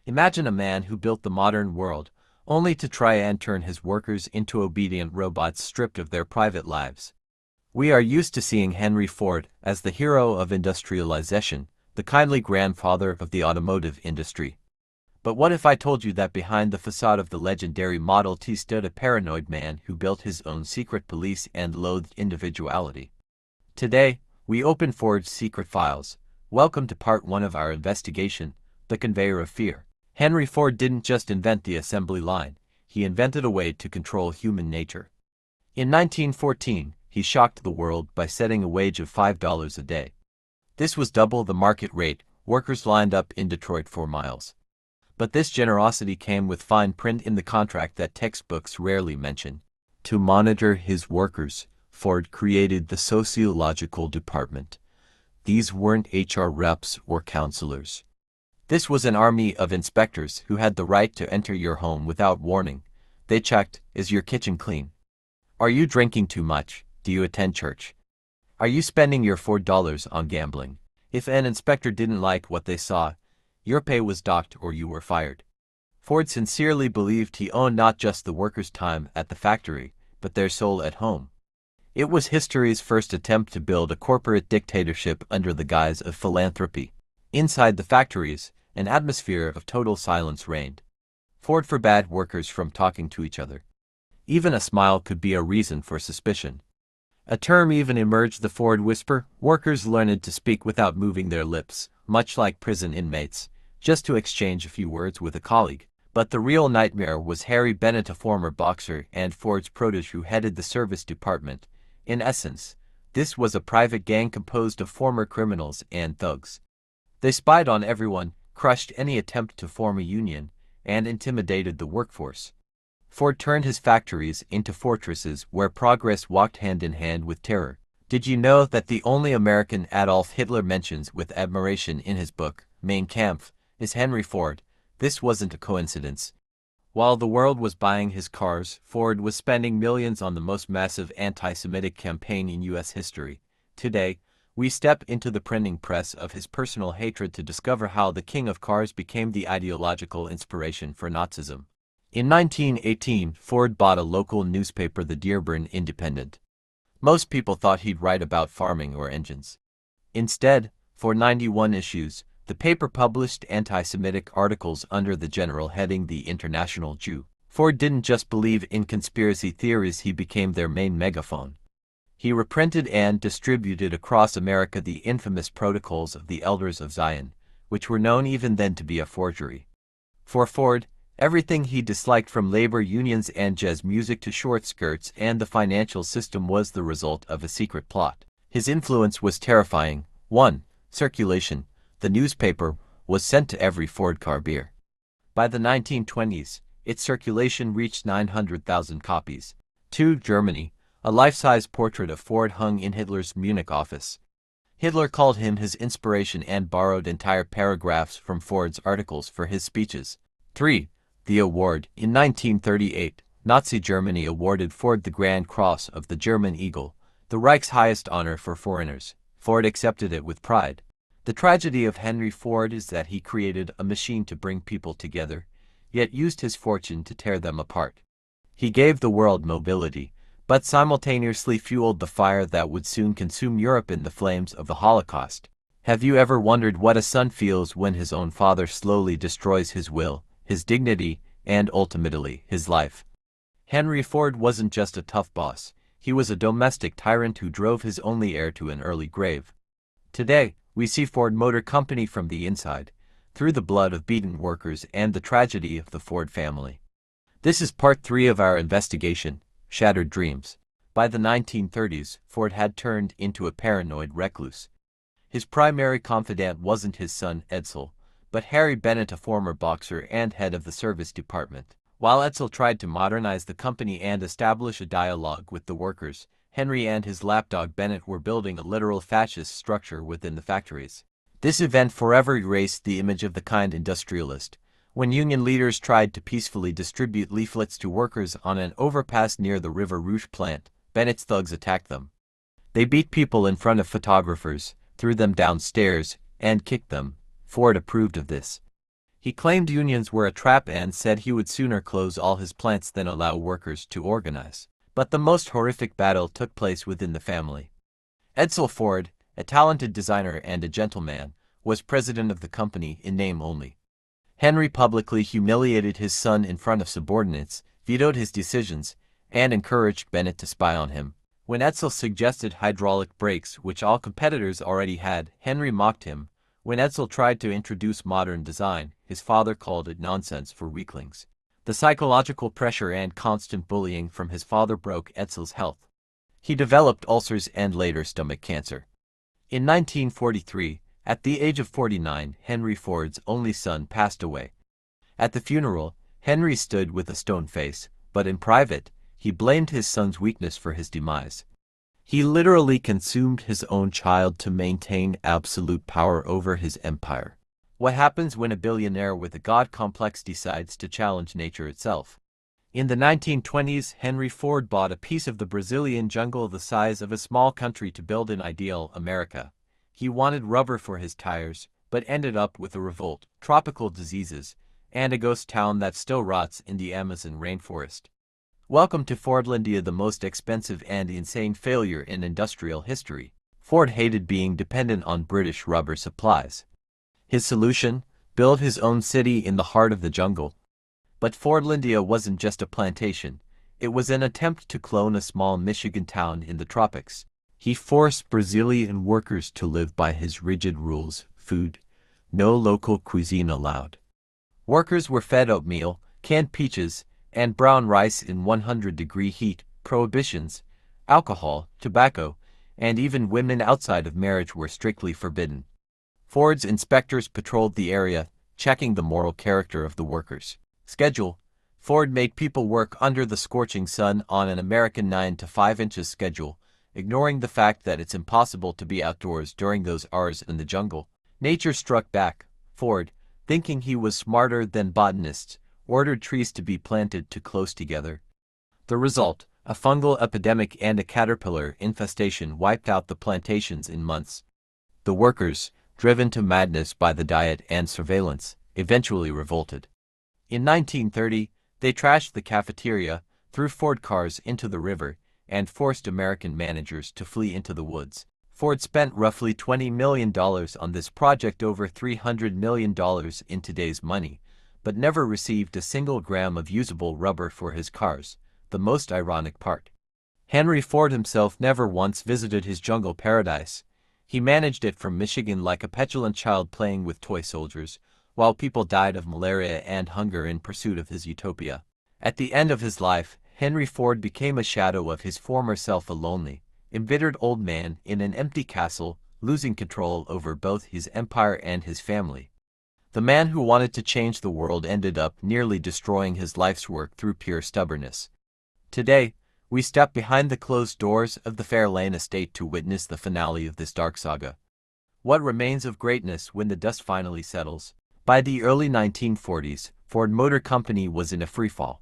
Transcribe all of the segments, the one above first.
Imagine a man who built the modern world, only to try and turn his workers into obedient robots stripped of their private lives. We are used to seeing Henry Ford as the hero of industrialization, the kindly grandfather of the automotive industry. But what if I told you that behind the facade of the legendary Model T stood a paranoid man who built his own secret police and loathed individuality? Today, we open Ford's secret files. Welcome to part 1 of our investigation, the Conveyor of Fear. Henry Ford didn't just invent the assembly line, he invented a way to control human nature. In 1914, he shocked the world by setting a wage of $5 a day. This was double the market rate. Workers lined up in Detroit for miles. But this generosity came with fine print in the contract that textbooks rarely mention. To monitor his workers, Ford created the Sociological Department. These weren't HR reps or counselors. This was an army of inspectors who had the right to enter your home without warning. They checked, is your kitchen clean? Are you drinking too much? Do you attend church? Are you spending your $4 on gambling? If an inspector didn't like what they saw, your pay was docked or you were fired. Ford sincerely believed he owned not just the workers' time at the factory, but their soul at home. It was history's first attempt to build a corporate dictatorship under the guise of philanthropy. Inside the factories, an atmosphere of total silence reigned. Ford forbade workers from talking to each other. Even a smile could be a reason for suspicion. A term even emerged, the Ford whisper. Workers learned to speak without moving their lips, much like prison inmates, just to exchange a few words with a colleague. But the real nightmare was Harry Bennett, a former boxer and Ford's protege who headed the service department. In essence, this was a private gang composed of former criminals and thugs. They spied on everyone, crushed any attempt to form a union, and intimidated the workforce. Ford turned his factories into fortresses where progress walked hand in hand with terror. Did you know that the only American Adolf Hitler mentions with admiration in his book, Mein Kampf, is Henry Ford? This wasn't a coincidence. While the world was buying his cars, Ford was spending millions on the most massive anti-Semitic campaign in U.S. history. Today, we step into the printing press of his personal hatred to discover how the king of cars became the ideological inspiration for Nazism. In 1918, Ford bought a local newspaper, the Dearborn Independent. Most people thought he'd write about farming or engines. Instead, for 91 issues, the paper published anti-Semitic articles under the general heading The International Jew. Ford didn't just believe in conspiracy theories, he became their main megaphone. He reprinted and distributed across America the infamous Protocols of the Elders of Zion, which were known even then to be a forgery. For Ford, everything he disliked, from labor unions and jazz music to short skirts and the financial system, was the result of a secret plot. His influence was terrifying. 1. Circulation. The newspaper was sent to every Ford car beer. By the 1920s, its circulation reached 900,000 copies. 2. Germany. A life-size portrait of Ford hung in Hitler's Munich office. Hitler called him his inspiration and borrowed entire paragraphs from Ford's articles for his speeches. 3. The award. In 1938, Nazi Germany awarded Ford the Grand Cross of the German Eagle, the Reich's highest honor for foreigners. Ford accepted it with pride. The tragedy of Henry Ford is that he created a machine to bring people together, yet used his fortune to tear them apart. He gave the world mobility, but simultaneously fueled the fire that would soon consume Europe in the flames of the Holocaust. Have you ever wondered what a son feels when his own father slowly destroys his will, his dignity, and ultimately, his life? Henry Ford wasn't just a tough boss, he was a domestic tyrant who drove his only heir to an early grave. Today, we see Ford Motor Company from the inside, through the blood of beaten workers and the tragedy of the Ford family. This is part 3 of our investigation, Shattered Dreams. By the 1930s, Ford had turned into a paranoid recluse. His primary confidant wasn't his son, Edsel, but Harry Bennett, a former boxer and head of the service department. While Edsel tried to modernize the company and establish a dialogue with the workers, Henry and his lapdog Bennett were building a literal fascist structure within the factories. This event forever erased the image of the kind industrialist. When union leaders tried to peacefully distribute leaflets to workers on an overpass near the River Rouge plant, Bennett's thugs attacked them. They beat people in front of photographers, threw them downstairs, and kicked them. Ford approved of this. He claimed unions were a trap and said he would sooner close all his plants than allow workers to organize. But the most horrific battle took place within the family. Edsel Ford, a talented designer and a gentleman, was president of the company in name only. Henry publicly humiliated his son in front of subordinates, vetoed his decisions, and encouraged Bennett to spy on him. When Edsel suggested hydraulic brakes, which all competitors already had, Henry mocked him. When Edsel tried to introduce modern design, his father called it nonsense for weaklings. The psychological pressure and constant bullying from his father broke Edsel's health. He developed ulcers and later stomach cancer. In 1943, at the age of 49, Henry Ford's only son passed away. At the funeral, Henry stood with a stone face, but in private, he blamed his son's weakness for his demise. He literally consumed his own child to maintain absolute power over his empire. What happens when a billionaire with a God complex decides to challenge nature itself? In the 1920s, Henry Ford bought a piece of the Brazilian jungle the size of a small country to build an ideal America. He wanted rubber for his tires, but ended up with a revolt, tropical diseases, and a ghost town that still rots in the Amazon rainforest. Welcome to Fordlandia, the most expensive and insane failure in industrial history. Ford hated being dependent on British rubber supplies. His solution? Build his own city in the heart of the jungle. But Fordlandia wasn't just a plantation. It was an attempt to clone a small Michigan town in the tropics. He forced Brazilian workers to live by his rigid rules: food, no local cuisine allowed. Workers were fed oatmeal, canned peaches, and brown rice in 100-degree heat. Prohibitions, alcohol, tobacco, and even women outside of marriage were strictly forbidden. Ford's inspectors patrolled the area, checking the moral character of the workers. Schedule: Ford made people work under the scorching sun on an American 9 to 5 inches schedule, ignoring the fact that it's impossible to be outdoors during those hours in the jungle. Nature struck back. Ford, thinking he was smarter than botanists, ordered trees to be planted too close together. The result: a fungal epidemic and a caterpillar infestation wiped out the plantations in months. The workers, driven to madness by the diet and surveillance, eventually revolted. In 1930, they trashed the cafeteria, threw Ford cars into the river, and forced American managers to flee into the woods. Ford spent roughly $20 million on this project, over $300 million in today's money, but never received a single gram of usable rubber for his cars. The most ironic part: Henry Ford himself never once visited his jungle paradise. He managed it from Michigan like a petulant child playing with toy soldiers, while people died of malaria and hunger in pursuit of his utopia. At the end of his life, Henry Ford became a shadow of his former self, a lonely, embittered old man in an empty castle, losing control over both his empire and his family. The man who wanted to change the world ended up nearly destroying his life's work through pure stubbornness. Today, we step behind the closed doors of the Fairlane estate to witness the finale of this dark saga. What remains of greatness when the dust finally settles? By the early 1940s, Ford Motor Company was in a freefall.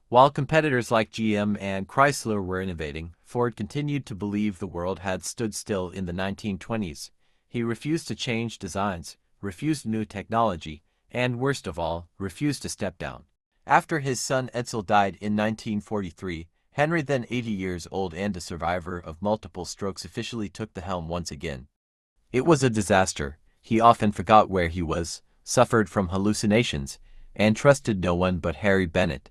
While competitors like GM and Chrysler were innovating, Ford continued to believe the world had stood still in the 1920s. He refused to change designs, refused new technology, and worst of all, refused to step down. After his son Edsel died in 1943, Henry, then 80 years old and a survivor of multiple strokes, officially took the helm once again. It was a disaster. He often forgot where he was, suffered from hallucinations, and trusted no one but Harry Bennett.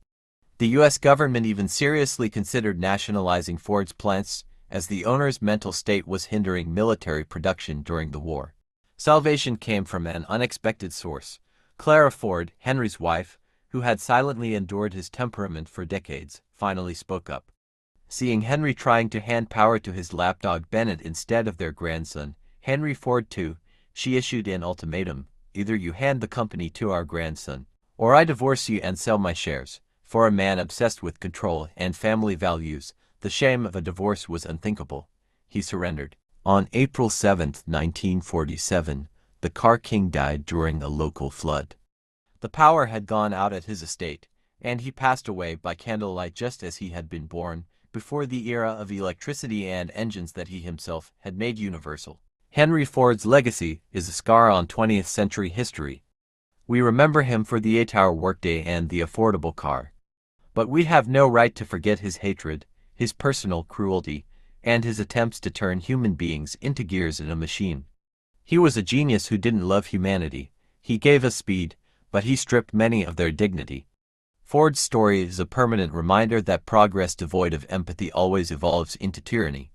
The U.S. government even seriously considered nationalizing Ford's plants, as the owner's mental state was hindering military production during the war. Salvation came from an unexpected source. Clara Ford, Henry's wife, who had silently endured his temperament for decades, finally spoke up. Seeing Henry trying to hand power to his lapdog Bennett instead of their grandson, Henry Ford II, she issued an ultimatum: either you hand the company to our grandson, or I divorce you and sell my shares. For a man obsessed with control and family values, the shame of a divorce was unthinkable. He surrendered. On April 7, 1947, the Car King died during a local flood. The power had gone out at his estate, and he passed away by candlelight just as he had been born, before the era of electricity and engines that he himself had made universal. Henry Ford's legacy is a scar on 20th century history. We remember him for the 8-hour workday and the affordable car. But we have no right to forget his hatred, his personal cruelty, and his attempts to turn human beings into gears in a machine. He was a genius who didn't love humanity. He gave us speed, but he stripped many of their dignity. Ford's story is a permanent reminder that progress devoid of empathy always evolves into tyranny.